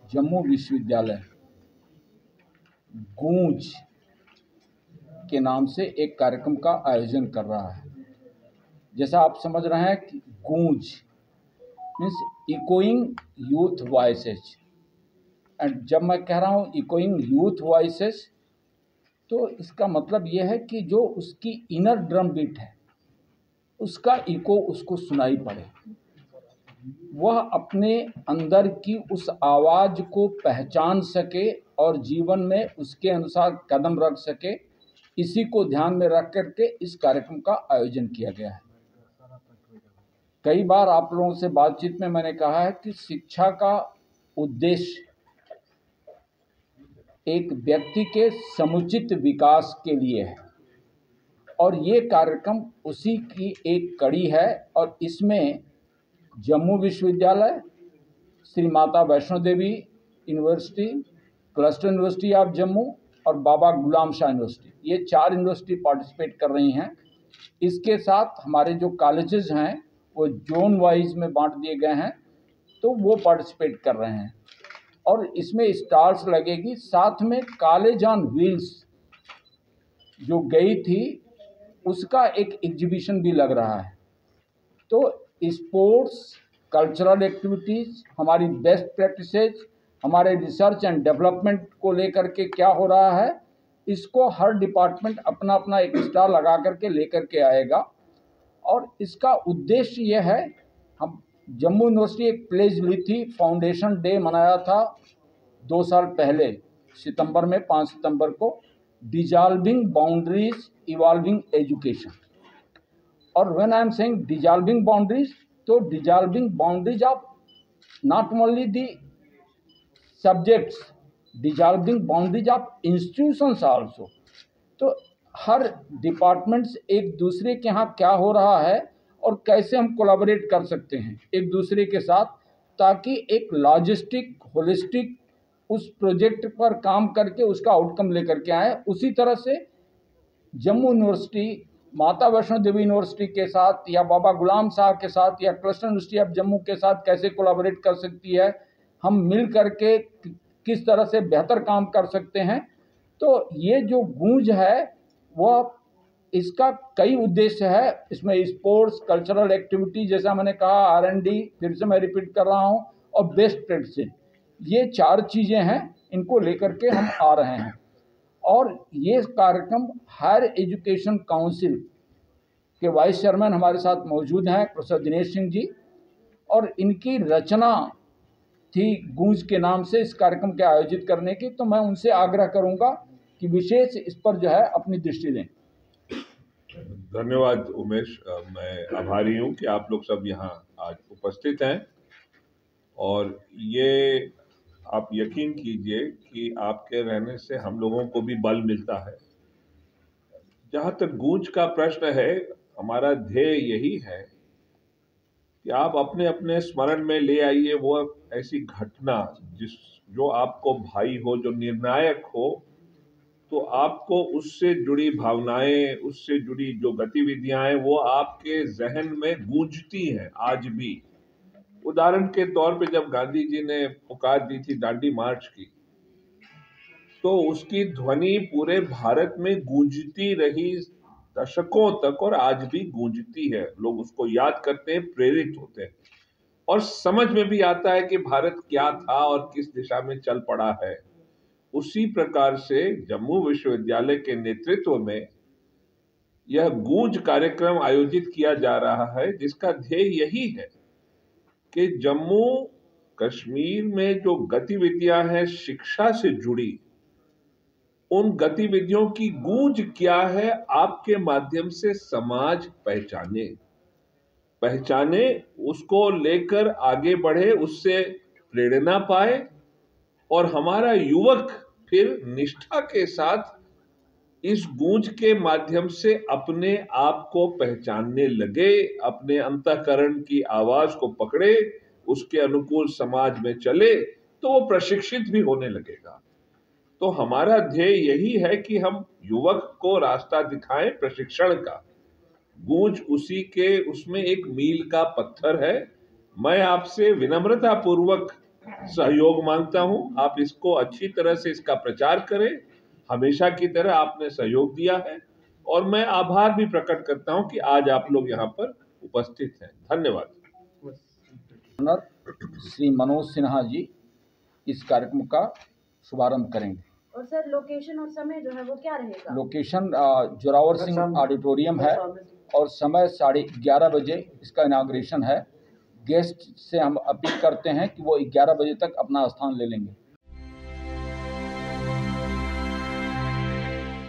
जम्मू विश्वविद्यालय गूंज के नाम से एक कार्यक्रम का आयोजन कर रहा है। जैसा आप समझ रहे हैं कि गूंज means echoing youth voices, and जब मैं कह रहा हूँ इकोइंग यूथ वॉइसेस तो इसका मतलब यह है कि जो उसकी इनर ड्रम बीट है उसका इको उसको सुनाई पड़े, वह अपने अंदर की उस आवाज़ को पहचान सके और जीवन में उसके अनुसार कदम रख सके। इसी को ध्यान में रख करके इस कार्यक्रम का आयोजन किया गया है। कई बार आप लोगों से बातचीत में मैंने कहा है कि शिक्षा का उद्देश्य एक व्यक्ति के समुचित विकास के लिए है और ये कार्यक्रम उसी की एक कड़ी है। और इसमें जम्मू विश्वविद्यालय, Shri Mata Vaishno Devi university, cluster university of Jammu और बाबा गुलाम शाह यूनिवर्सिटी, ये 4 यूनिवर्सिटी पार्टिसिपेट कर रही हैं। इसके साथ हमारे जो कॉलेजेस हैं वो जोन वाइज में बांट दिए गए हैं, तो वो पार्टिसिपेट कर रहे हैं और इसमें स्टॉल्स लगेगी। साथ में कॉलेज ऑन व्हील्स जो गई थी उसका एक एग्जीबिशन भी लग रहा है। तो स्पोर्ट्स, कल्चरल एक्टिविटीज़, हमारी बेस्ट प्रैक्टिसेज, हमारे रिसर्च एंड डेवलपमेंट को लेकर के क्या हो रहा है, इसको हर डिपार्टमेंट अपना अपना एक स्टार लगा करके लेकर के आएगा। और इसका उद्देश्य यह है, हम जम्मू यूनिवर्सिटी एक प्लेज ली थी, फाउंडेशन डे मनाया था 2 साल पहले सितंबर में, 5 सितंबर को, डिजॉल्विंग बाउंड्रीज इवॉल्विंग एजुकेशन। और when I am saying dissolving boundaries, तो dissolving boundaries of not only the subjects, dissolving boundaries of institutions also. तो हर डिपार्टमेंट्स एक दूसरे के यहाँ क्या हो रहा है और कैसे हम कोलैबोरेट कर सकते हैं एक दूसरे के साथ, ताकि एक लॉजिस्टिक होलिस्टिक उस प्रोजेक्ट पर काम करके उसका आउटकम लेकर के आए। उसी तरह से जम्मू यूनिवर्सिटी माता वैष्णो देवी यूनिवर्सिटी के साथ या बाबा गुलाम शाह के साथ या क्लस्टर यूनिवर्सिटी ऑफ जम्मू के साथ कैसे कोलैबोरेट कर सकती है, हम मिल करके किस तरह से बेहतर काम कर सकते हैं। तो ये जो गूंज है वह, इसका कई उद्देश्य है। इसमें स्पोर्ट्स, कल्चरल एक्टिविटी, जैसा मैंने कहा, R&D, फिर से मैं रिपीट कर रहा हूँ, और बेस्ट प्रैक्टिस, ये 4 चीज़ें हैं, इनको लेकर के हम आ रहे हैं। और ये कार्यक्रम हायर एजुकेशन काउंसिल के वाइस चेयरमैन हमारे साथ मौजूद हैं, प्रोफेसर दिनेश सिंह जी, और इनकी रचना थी गूंज के नाम से इस कार्यक्रम के आयोजित करने की। तो मैं उनसे आग्रह करूंगा कि विशेष इस पर जो है अपनी दृष्टि दें। धन्यवाद उमेश, मैं आभारी हूं कि आप लोग सब यहाँ आज उपस्थित हैं। और ये आप यकीन कीजिए कि आपके रहने से हम लोगों को भी बल मिलता है। जहाँ तक गूंज का प्रश्न है, हमारा ध्येय यही है कि आप अपने अपने स्मरण में ले आइए वो ऐसी घटना जो आपको भाई हो, जो निर्णायक हो, तो आपको उससे जुड़ी भावनाएं, उससे जुड़ी जो गतिविधियां हैं वो आपके जहन में गूंजती हैं आज भी। उदाहरण के तौर पे जब गांधी जी ने पुकार दी थी दांडी मार्च की, तो उसकी ध्वनि पूरे भारत में गूंजती रही दशकों तक और आज भी गूंजती है। लोग उसको याद करते हैं, प्रेरित होते हैं और समझ में भी आता है कि भारत क्या था और किस दिशा में चल पड़ा है। उसी प्रकार से जम्मू विश्वविद्यालय के नेतृत्व में यह गूंज कार्यक्रम आयोजित किया जा रहा है, जिसका ध्येय यही है कि जम्मू कश्मीर में जो गतिविधियां हैं शिक्षा से जुड़ी, उन गतिविधियों की गूंज क्या है आपके माध्यम से समाज पहचाने, उसको लेकर आगे बढ़े, उससे प्रेरणा पाए और हमारा युवक फिर निष्ठा के साथ इस गूंज के माध्यम से अपने आप को पहचानने लगे, अपने अंतःकरण की आवाज को पकड़े, उसके अनुकूल समाज में चले, तो वो प्रशिक्षित भी होने लगेगा। तो हमारा ध्येय यही है कि हम युवक को रास्ता दिखाएं प्रशिक्षण का। गूंज उसी के, उसमें एक मील का पत्थर है। मैं आपसे विनम्रता पूर्वक सहयोग मांगता हूं। आप इसको अच्छी तरह से इसका प्रचार करें। हमेशा की तरह आपने सहयोग दिया है और मैं आभार भी प्रकट करता हूं कि आज आप लोग यहाँ पर उपस्थित हैं। धन्यवाद। श्री मनोज सिन्हा जी इस कार्यक्रम का शुभारंभ करेंगे। और सर लोकेशन और समय जो है वो क्या रहेगा? लोकेशन जोरावर सिंह ऑडिटोरियम है और समय 11:30 बजे इसका इनाग्रेशन है। गेस्ट से हम अपील करते हैं कि वो 11 बजे तक अपना स्थान ले लेंगे।